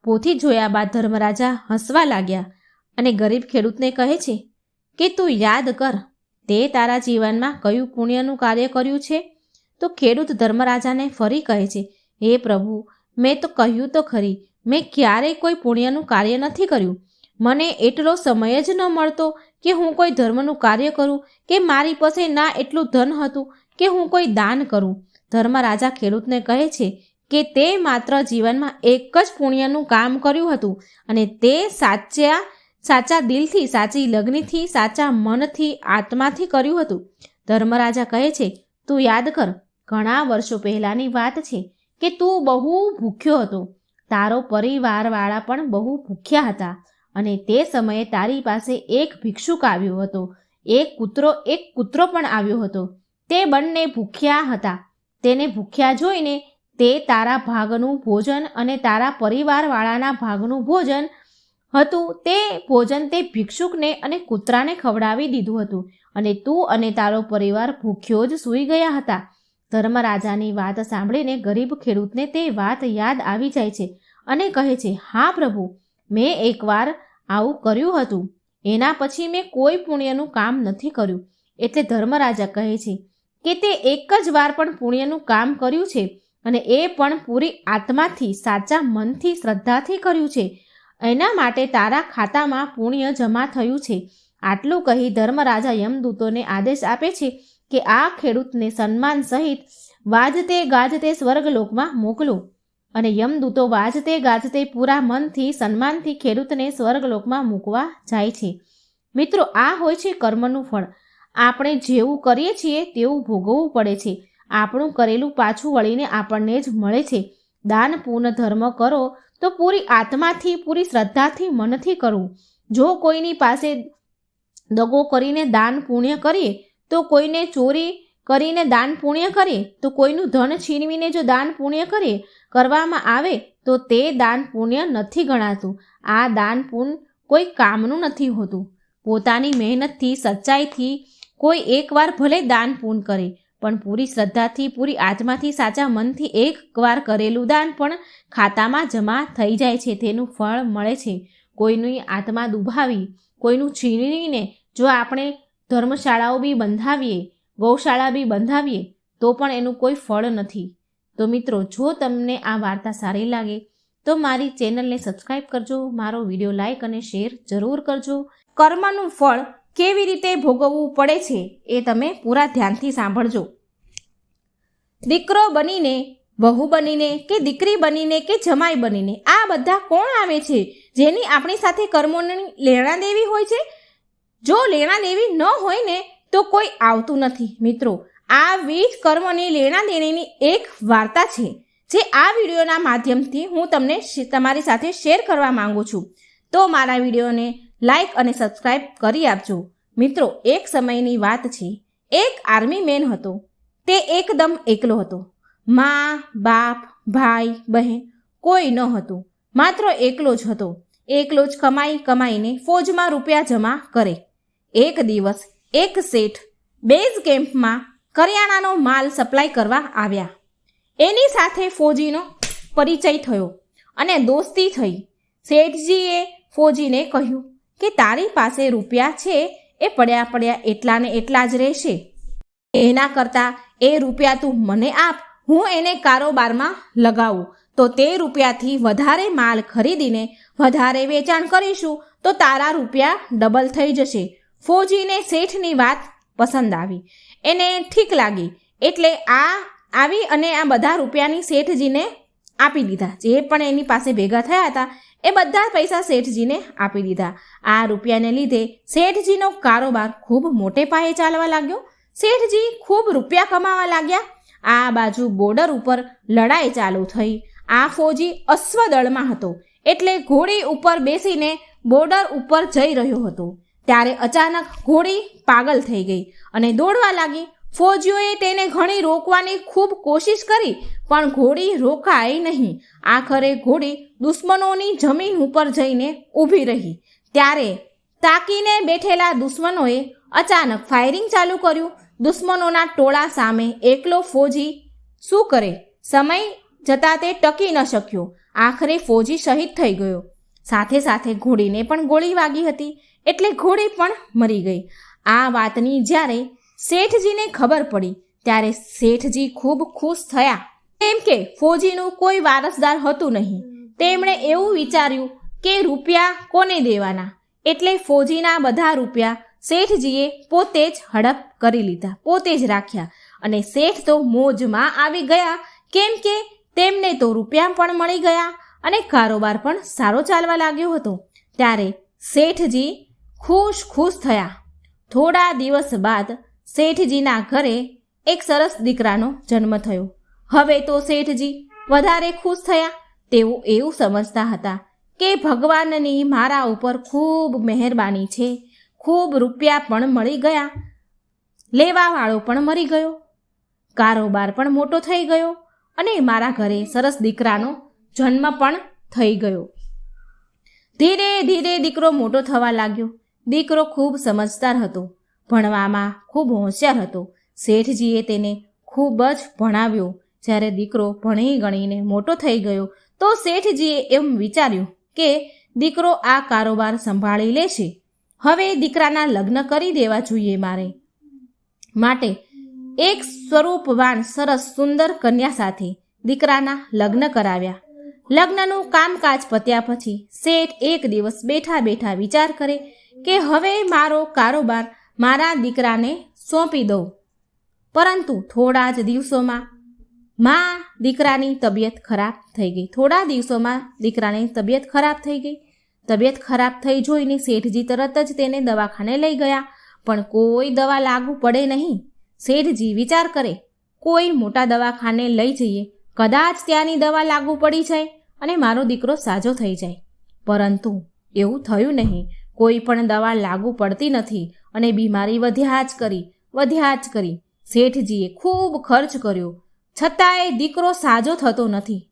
પોથી જોયા બાદ ધર્મરાજા હસવા લાગ્યા અને ગરીબ ખેડૂતને કહે છે કે તું યાદ કર, તે તારા જીવનમાં કયું પુણ્યનું કાર્ય કર્યું છે? તો ખેડૂત ધર્મરાજાને ફરી કહે છે, હે પ્રભુ, મેં તો કહ્યું તો ખરી, મેં ક્યારેય કોઈ પુણ્યનું કાર્ય નથી કર્યું. મને એટલો સમય જ ન મળતો કે હું કોઈ ધર્મનું કાર્ય કરું કે મારી પાસે ના એટલું ધન હતું કે હું કોઈ દાન કરું. ધર્મરાજા ખેડૂતને કહે છે કે તે માત્ર જીવનમાં એક જ પુણ્યનું કામ કર્યું હતું અને તે સાચા દિલથી, સાચી લગ્નથી, સાચા મનથી, આત્માથી કર્યું હતું. ધર્મરાજા કહે છે, તું યાદ કર, ઘણા વર્ષો પહેલાંની વાત છે કે તું બહુ ભૂખ્યો હતો. તારો પરિવારવાળા પણ બહુ ભૂખ્યા હતા અને તે સમયે તારી પાસે એક ભિક્ષુક આવ્યો હતો. એક કૂતરો પણ આવ્યો હતો. તે બંને ભૂખ્યા હતા. તેને ભૂખ્યા જોઈને તે તારા ભાગનું ભોજન અને તારા પરિવારવાળાના ભાગનું ભોજન હતું તે ભોજન તે ભિક્ષુકને અને કૂતરાને ખવડાવી દીધું હતું અને તું અને તારો પરિવાર ભૂખ્યો જ સૂઈ ગયા હતા. ધર્મરાજાની વાત સાંભળીને ગરીબ ખેડૂતને તે વાત યાદ આવી જાય છે અને કહે છે, હા પ્રભુ, મેં એકવાર આવું કર્યું હતું. એના પછી મેં કોઈ પુણ્યનું કામ નથી કર્યું. એટલે ધર્મરાજા કહે છે કે તે એક જ વાર પણ પુણ્યનું કામ કર્યું છે અને એ પણ પૂરી આત્માથી, સાચા મનથી, શ્રદ્ધાથી કર્યું છે. એના માટે તારા ખાતામાં પુણ્ય જમા થયું છે. આટલું કહી ધર્મરાજા યમદૂતોને આદેશ આપે છે કે આ ખેડૂતને સન્માન સહિત વાજતે ગાજતે સ્વર્ગલોકમાં મોકલો. અને યમદૂતો વાજતે ગાજતે પૂરા મનથી, સન્માનથી ખેડૂતને સ્વર્ગલોકમાં મૂકવા જાય છે. મિત્રો, આ હોય છે કર્મનું ફળ. આપણે જેવું કરીએ છીએ તેવું ભોગવવું પડે છે. આપણું કરેલું પાછું વળીને આપણને જ મળે છે. દાન પૂર્ણ ધર્મ કરો તો પૂરી આત્માથી, પૂરી શ્રદ્ધાથી, મનથી કરવું. જો કોઈની પાસે દગો કરીને દાન પુણ્ય કરીએ, તો કોઈને ચોરી કરીને દાન પુણ્ય કરીએ, તો કોઈનું ધન છીનવીને જો દાન પુણ્ય કરવામાં આવે તો તે દાન પુણ્ય નથી ગણાતું. આ દાન પુણ્ય કોઈ કામનું નથી હોતું. પોતાની મહેનતથી, સચ્ચાઈથી કોઈ એકવાર ભલે દાન પુણ્ય કરે, પણ પૂરી શ્રદ્ધાથી, પૂરી આત્માથી, સાચા મનથી એકવાર કરેલું દાન પણ ખાતામાં જમા થઈ જાય છે. તેનું ફળ મળે છે. કોઈની આત્મા દુભાવી, કોઈનું છીનવીને જો આપણે ધર્મશાળાઓ બી બંધાવીએ, ગૌશાળા બી બંધાવીએ તો પણ એનું કોઈ ફળ નથી. તો મિત્રો, જો તમને આ વાર્તા સારી લાગે તો મારી ચેનલને સબસ્ક્રાઈબ કરજો, મારો વિડીયો લાઈક અને શેર જરૂર કરજો. કર્મનું ફળ કેવી રીતે ભોગવવું પડે છે એ તમે પૂરા ધ્યાનથી સાંભળજો. દીકરો બનીને, વહુ બનીને કે દીકરી બનીને કે જમાઈ બનીને આ બધા કોણ આવે છે જેની આપણી સાથે કર્મોની લેણા દેવી હોય છે? જો લેણા દેવી ન હોય ને તો કોઈ આવતું નથી. મિત્રો, આવી જ કર્મની લેણા દેણીની એક વાર્તા છે જે આ વિડીયોના માધ્યમથી હું તમને તમારી સાથે શેર કરવા માંગુ છું. તો મારા વિડીયોને લાઈક અને સબસ્ક્રાઈબ કરી આપજો. મિત્રો, એક સમયની વાત છે. એક આર્મી મેન હતો. તે એકદમ એકલો હતો. મા, બાપ, ભાઈ, બહેન કોઈ ન હતું. માત્ર એકલો જ હતો. એકલો જ કમાઈને ફોજમાં રૂપિયા જમા કરે. એક દિવસ એક શેઠ બેઝ કેમ્પમાં કરિયાણાનો માલ સપ્લાય કરવા આવ્યા. એની સાથે ફોજીનો પરિચય થયો અને દોસ્તી થઈ. શેઠજીએ ફોજીને કહ્યું કે તારી પાસે રૂપિયા છે એ પડ્યા એટલા ને એટલા જ રહેશે. એના કરતાં એ રૂપિયા તું મને આપ, હું એને કારોબારમાં લગાવું તો તે રૂપિયાથી વધારે માલ ખરીદીને વધારે વેચાણ કરીશું તો તારા રૂપિયા ડબલ થઈ જશે. ફોજીને શેઠની વાત પસંદ આવી. એને ઠીક લાગી એટલે આવી અને આ બધા રૂપિયાની શેઠજીને આપી દીધા. જે પણ એની પાસે ભેગા થયા હતા એ બધા પૈસા શેઠજીને આપી દીધા. આ રૂપિયાને લીધે શેઠજીનો કારોબાર ખૂબ મોટે પાયે ચાલવા લાગ્યો. શેઠજી ખૂબ રૂપિયા કમાવા લાગ્યા. આ બાજુ બોર્ડર ઉપર લડાઈ ચાલુ થઈ. આ ફોજી અશ્વદળમાં હતો એટલે ઘોડી ઉપર બેસીને બોર્ડર ઉપર જઈ રહ્યો હતો. ત્યારે અચાનક ઘોડી પાગલ થઈ ગઈ અને દોડવા લાગી. ફોજીઓએ તેને ઘણી રોકવાની ખૂબ કોશિશ કરી પણ ઘોડી રોકાઈ નહીં. આખરે ઘોડી દુશ્મનોની જમીન ઉપર જઈને ઊભી રહી. ત્યારે તાકીને બેઠેલા દુશ્મનોએ અચાનક ફાયરિંગ ચાલુ કર્યું. દુશ્મનોના ટોળા સામે એકલો ફોજી શું કરે? સમય જતાં તે ટકી ન શક્યો. આખરે ફોજી શહીદ થઈ ગયો. સાથે સાથે ઘોડીને પણ ગોળી વાગી હતી એટલે ઘોડી પણ મરી ગઈ. આ વાતની જ્યારે શેઠજીને ખબર પડી ત્યારે શેઠજી ખૂબ ખુશ થયા. કેમ કે ફોજીનું કોઈ વારસદાર હતું નહીં. તેમણે એવું વિચાર્યું કે રૂપિયા કોને દેવાના, એટલે ફોજીના બધા રૂપિયા શેઠજીએ પોતે જ હડપ કરી લીધા, પોતે જ રાખ્યા. અને શેઠ તો મોજમાં આવી ગયા કેમ કે તેમને તો રૂપિયા પણ મળી ગયા અને કારોબાર પણ સારો ચાલવા લાગ્યો હતો. ત્યારે શેઠજી ખુશ થયા. થોડા દિવસ બાદ શેઠજીના ઘરે એક સરસ દીકરાનો જન્મ થયો. હવે તો શેઠજી વધારે ખુશ થયા. તેઓ એવું સમજતા હતા કે ભગવાનની મારા ઉપર ખૂબ મહેરબાની છે. ખૂબ રૂપિયા પણ મળી ગયા, લેવાવાળો પણ મરી ગયો, કારોબાર પણ મોટો થઈ ગયો અને મારા ઘરે સરસ દીકરાનો જન્મ પણ થઈ ગયો. ધીરે ધીરે દીકરો મોટો થવા લાગ્યો. દીકરો ખૂબ સમજદાર હતો, ભણવામાં ખૂબ હોશિયાર હતો. શેઠજીએ તેને ખૂબ જ ભણાવ્યો. જ્યારે દીકરો ભણી ગણીને મોટો થઈ ગયો તો શેઠજીએ એમ વિચાર્યું કે દીકરો આ કારોબાર સંભાળી લેશે. હવે દીકરાના લગ્ન કરી દેવા જોઈએ માટે એક સ્વરૂપવાન સરસ સુંદર કન્યા સાથે દીકરાના લગ્ન કરાવ્યા. લગ્નનું કામકાજ પત્યા પછી શેઠ એક દિવસ બેઠા વિચાર કરે કે હવે મારો કારોબાર મારા દીકરાને સોંપી દઉં. પરંતુ થોડા જ દિવસોમાં દીકરાની તબિયત ખરાબ થઈ ગઈ. તબિયત ખરાબ થઈ જોઈને શેઠજી તરત જ તેને દવાખાને લઈ ગયા પણ કોઈ દવા લાગુ પડે નહીં. શેઠજી વિચાર કરે કોઈ મોટા દવાખાને લઈ જઈએ, કદાચ ત્યાંની દવા લાગુ પડી જાય અને મારો દીકરો સાજો થઈ જાય. પરંતુ એવું થયું નહીં. કોઈ પણ દવા લાગુ પડતી નથી અને બીમારી વધ્યા જ કરી. શેઠજીએ ખૂબ ખર્ચ કર્યો છતાંય દીકરો સાજો થતો નથી.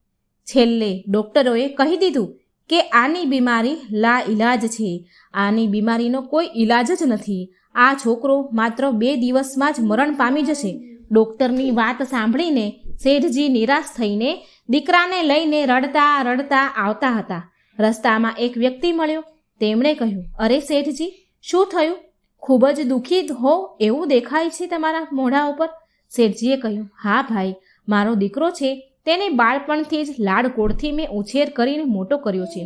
છેલ્લે ડૉક્ટરોએ કહી દીધું કે આની બીમારી લાઈલાજ છે. આની બીમારીનો કોઈ ઈલાજ જ નથી. આ છોકરો માત્ર 2 દિવસમાં જ મરણ પામી જશે. ડૉક્ટરની વાત સાંભળીને શેઠજી નિરાશ થઈને દીકરાને લઈને રડતા આવતા હતા. રસ્તામાં એક વ્યક્તિ મળ્યો. તેમણે કહ્યું, અરે શેઠજી, શું થયું? ખૂબ જ દુઃખી હો એવું દેખાય છે તમારા મોઢા ઉપર. શેઠજીએ કહ્યું, હા ભાઈ, મારો દીકરો છે, તેને બાળપણથી જ લાડકોડથી મેં ઉછેર કરીને મોટો કર્યો છે.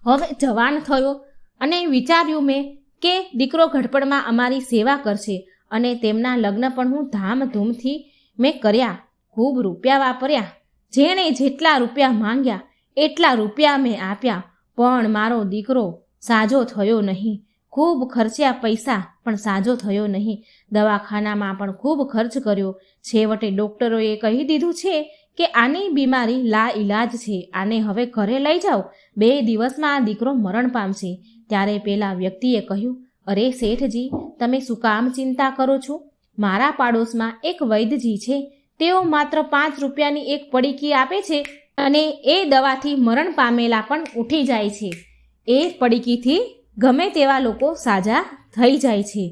હવે જવાન થયો અને વિચાર્યું મેં કે દીકરો ઘડપણમાં અમારી સેવા કરશે અને તેમના લગ્ન પણ હું ધામધૂમથી મેં કર્યા. ખૂબ રૂપિયા વાપર્યા. જેણે જેટલા રૂપિયા માંગ્યા એટલા રૂપિયા મેં આપ્યા પણ મારો દીકરો સાજો થયો નહીં. ખૂબ ખર્ચ્યા પૈસા પણ સાજો થયો નહીં. દવાખાનામાં પણ ખૂબ ખર્ચ કર્યો. છેવટે ડૉક્ટરોએ કહી દીધું છે કે આની બીમારી લા ઈલાજ છે, આને હવે ઘરે લઈ જાઓ, 2 દિવસમાં આ દીકરો મરણ પામશે. ત્યારે પેલા વ્યક્તિએ કહ્યું, અરે શેઠજી, તમે શું કામ ચિંતા કરો છો? મારા પાડોશમાં એક વૈદ્યજી છે, તેઓ માત્ર 5 રૂપિયાની એક પડીકી આપે છે અને એ દવાથી મરણ પામેલા પણ ઉઠી જાય છે. એ પડીકીથી ગમે તેવા લોકો સાજા થઈ જાય છે.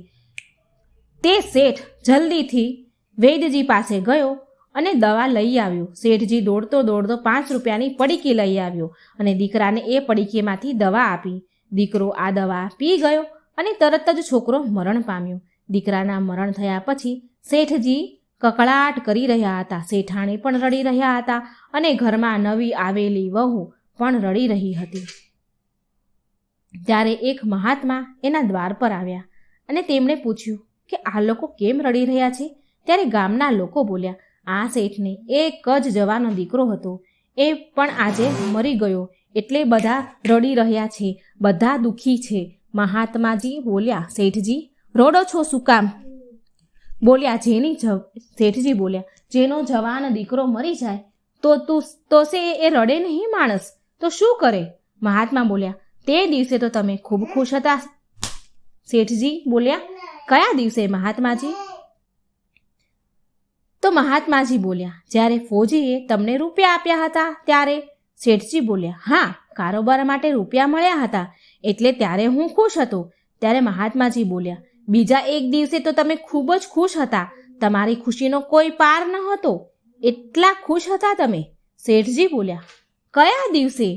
તે શેઠ જલ્દીથી વૈદ્યજી પાસે ગયો અને દવા લઈ આવ્યો. શેઠજી દોડતો 5 રૂપિયાની પડીકી લઈ આવ્યો અને દીકરાને એ પડીકીમાંથી દવા આપી. દીકરો આ દવા પી ગયો અને તરત જ છોકરો મરણ પામ્યો. દીકરાના મરણ થયા પછી શેઠજી કકળાટ કરી રહ્યા હતા, શેઠાણી પણ રડી રહ્યા હતા અને ઘરમાં નવી આવેલી વહુ પણ રડી રહી હતી. ત્યારે એક મહાત્મા એના દ્વાર પર આવ્યા અને તેમણે પૂછ્યું કે આ લોકો કેમ રડી રહ્યા છે? ત્યારે ગામના લોકો બોલ્યા, આ શેઠને એક જ જવાનો દીકરો હતો, એ પણ આજે મરી ગયો, એટલે બધા રડી રહ્યા છે, બધા દુઃખી છે. મહાત્માજી બોલ્યા, શેઠજી રોડો છો શું કામ? બોલ્યા, શેઠજી બોલ્યા, જેનો જવાન દીકરો મરી જાય તો સે એ રડે નહીં માણસ, તો શું કરે? મહાત્મા બોલ્યા, તે દિવસે તો તમે ખૂબ ખુશ હતા. શેઠજી બોલ્યા, કયા દિવસે મહાત્માજી? તો મહાત્માજી બોલ્યા, જ્યારે ફોજીએ તમને રૂપિયા આપ્યા હતા ત્યારે. શેઠજી બોલ્યા, હા, કારોબાર માટે રૂપિયા મળ્યા હતા એટલે ત્યારે હું ખુશ હતો. ત્યારે મહાત્માજી બોલ્યા, બીજા એક દિવસે તો તમે ખૂબ જ ખુશ હતા, તમારી ખુશીનો કોઈ પાર ન હતો, એટલા ખુશ હતા તમે. શેઠજી બોલ્યા, કયા દિવસે?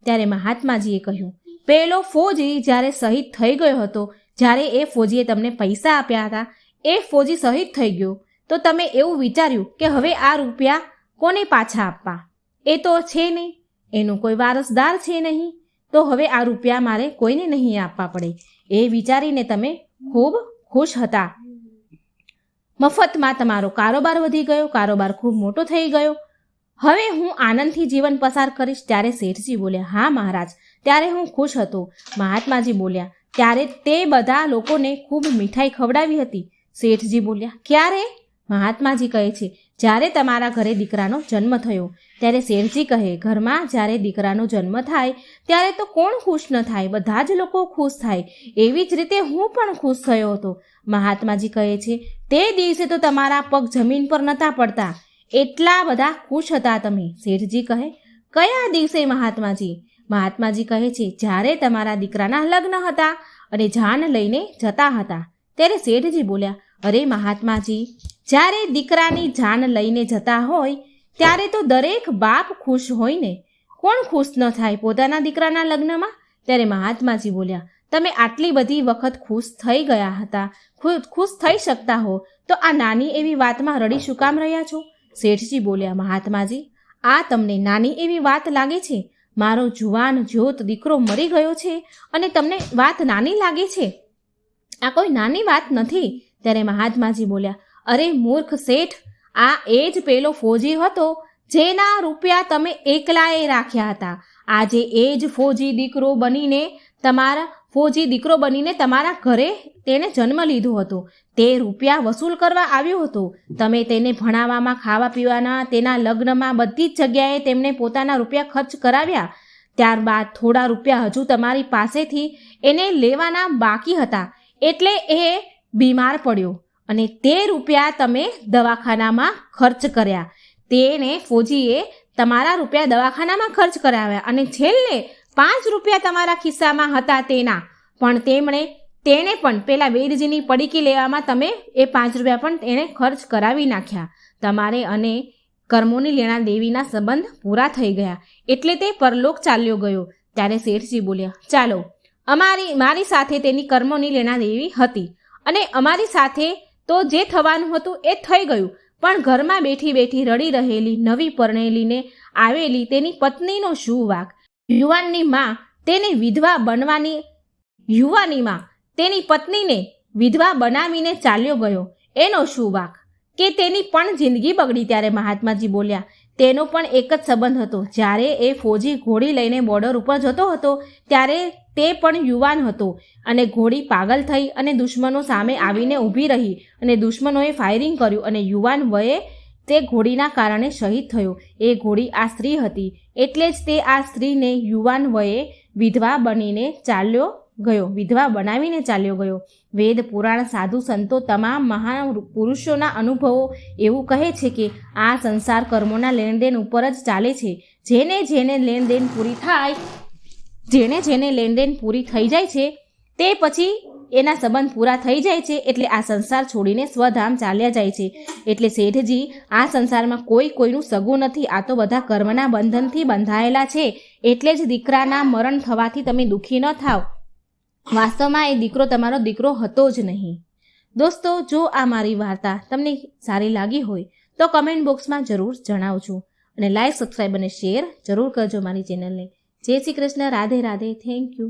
ત્યારે મહાત્માજીએ કહ્યું, પેલો ફોજી જ્યારે શહીદ થઈ ગયો હતો, જ્યારે એ ફોજીએ તમને પૈસા આપ્યા હતા, એ ફોજી શહીદ થઈ ગયો તો તમે એવું વિચાર્યું કે હવે આ રૂપિયા કોને પાછા આપવા? એ તો છે નહીં, એનો કોઈ વારસદાર છે નહીં, તો હવે આ રૂપિયા મારે કોઈને નહીં આપવા પડે. એ વિચારીને તમે ખૂબ ખુશ હતા. મફતમાં તમારો કારોબાર વધી ગયો, કારોબાર ખૂબ મોટો થઈ ગયો, હવે હું આનંદથી જીવન પસાર કરીશ. ત્યારે શેઠજી બોલ્યા, હા મહારાજ, ત્યારે હું ખુશ હતો. મહાત્માજી બોલ્યા, ત્યારે તે બધા લોકોને ખૂબ મીઠાઈ ખવડાવી હતી. શેઠજી બોલ્યા, ક્યારે? મહાત્માજી કહે છે, જ્યારે તમારા ઘરે દીકરાનો જન્મ થયો. ત્યારે શેઠજી કહે, ઘરમાં જ્યારે દીકરાનો જન્મ થાય ત્યારે તો કોણ ખુશ ન થાય, બધા જ લોકો ખુશ થાય. એવી જ રીતે હું પણ ખુશ થયો હતો. મહાત્માજી કહે છે, તે દિવસે તો તમારા પગ જમીન પર નહોતા પડતા, એટલા બધા ખુશ હતા તમે. શેઠજી કહે, કયા દિવસે મહાત્માજી? મહાત્માજી કહે છે, જ્યારે તમારા દીકરાના લગ્ન હતા અને જાન લઈને જતા હતા. ત્યારે શેઠજી બોલ્યા, અરે મહાત્માજી, જ્યારે દીકરાની જાન લઈને જતા હોય ત્યારે તો દરેક બાપ ખુશ હોય ને, કોણ ખુશ ન થાય પોતાના દીકરાના લગ્નમાં? ત્યારે મહાત્માજી બોલ્યા, તમે આટલી બધી વખત ખુશ થઈ ગયા હતા, ખુશ થઈ શકતા હો તો આ નાની એવી વાતમાં રડી શું કામ રહ્યા છો? શેઠજી બોલ્યા, મહાત્માજી, આ તમને નાની એવી વાત લાગે છે? મારો જુવાન જ્યોત દીકરો મરી ગયો છે અને તમને વાત નાની લાગે છે? આ કોઈ નાની વાત નથી. ત્યારે મહાત્માજી બોલ્યા, અરે મૂર્ખ શેઠ, આ એ જ પેલો ફોજી હતો જેના રૂપિયા તમે એકલાએ રાખ્યા હતા. આજે એ જ ફોજી દીકરો બનીને તમારા ઘરે તેણે જન્મ લીધો હતો. તે રૂપિયા વસૂલ કરવા આવ્યો હતો. તમે તેને ભણાવવામાં, ખાવા પીવાના, તેના લગ્નમાં બધી જ જગ્યાએ તેમને પોતાના રૂપિયા ખર્ચ કરાવ્યા. ત્યારબાદ થોડા રૂપિયા હજુ તમારી પાસેથી એને લેવાના બાકી હતા, એટલે એ બીમાર પડ્યો અને તે રૂપિયા તમે દવાખાનામાં ખર્ચ કર્યા. તેને ફોજીએ તમારા રૂપિયા દવાખાનામાં ખર્ચ કરાવ્યા અને છેલ્લે 5 રૂપિયા તમારા ખિસ્સામાં હતા તેણે પણ પેલા વેદજીની પડીકી લેવામાં તમે એ 5 રૂપિયા પણ તેણે ખર્ચ કરાવી નાખ્યા. તમારે અને કર્મોની લેણા દેવીના સંબંધ પૂરા થઈ ગયા એટલે તે પરલોક ચાલ્યો ગયો. ત્યારે શેઠજી બોલ્યા, ચાલો, મારી સાથે તેની કર્મોની લેણા દેવી હતી અને અમારી સાથે તો જે થવાનું હતું એ થઈ ગયું, પણ ઘરમાં બેઠી બેઠી રડી રહેલી નવી પરણેલીને આવેલી તેની પત્નીનો શું વાંક? યુવાનીમાં તેની પત્નીને વિધવા બનાવીને ચાલ્યો ગયો, એનો શું વાંક? કે તેની પણ જિંદગી બગડી. ત્યારે મહાત્માજી બોલ્યા, તેનો પણ એક જ સંબંધ હતો. જ્યારે એ ફોજી ઘોડી લઈને બોર્ડર ઉપર જતો હતો ત્યારે તે પણ યુવાન હતો અને ઘોડી પાગલ થઈ અને દુશ્મનો સામે આવીને ઊભી રહી અને દુશ્મનોએ ફાયરિંગ કર્યું અને યુવાન વયે તે ઘોડીના કારણે શહીદ થયો. એ ઘોડી આ સ્ત્રી હતી, એટલે જ તે આ સ્ત્રીને યુવાન વયે વિધવા બનાવીને ચાલ્યો ગયો. વેદ, પુરાણ, સાધુ સંતો, તમામ મહાન પુરુષોના અનુભવો એવું કહે છે કે આ સંસાર કર્મોના લેણદેન ઉપર જ ચાલે છે. જેને જેને લેણદેન પૂરી થઈ જાય છે તે પછી એના સંબંધ પૂરા થઈ જાય છે, એટલે આ સંસાર છોડીને સ્વધામ ચાલ્યા જાય છે. એટલે શેઠજી, આ સંસારમાં કોઈનું સગું નથી. આ તો બધા કર્મના બંધનથી બંધાયેલા છે. એટલે જ દીકરાના મરણ થવાથી તમે દુઃખી ન થાવ. વાસ્તવમાં એ દીકરો તમારો દીકરો હતો જ નહીં. દોસ્તો, જો આ મારી વાર્તા તમને સારી લાગી હોય તો કમેન્ટ બોક્સમાં જરૂર જણાવજો અને લાઈક, સબસ્ક્રાઈબ અને શેર જરૂર કરજો મારી ચેનલને. જય શ્રી કૃષ્ણ. રાધે રાધે. Thank you.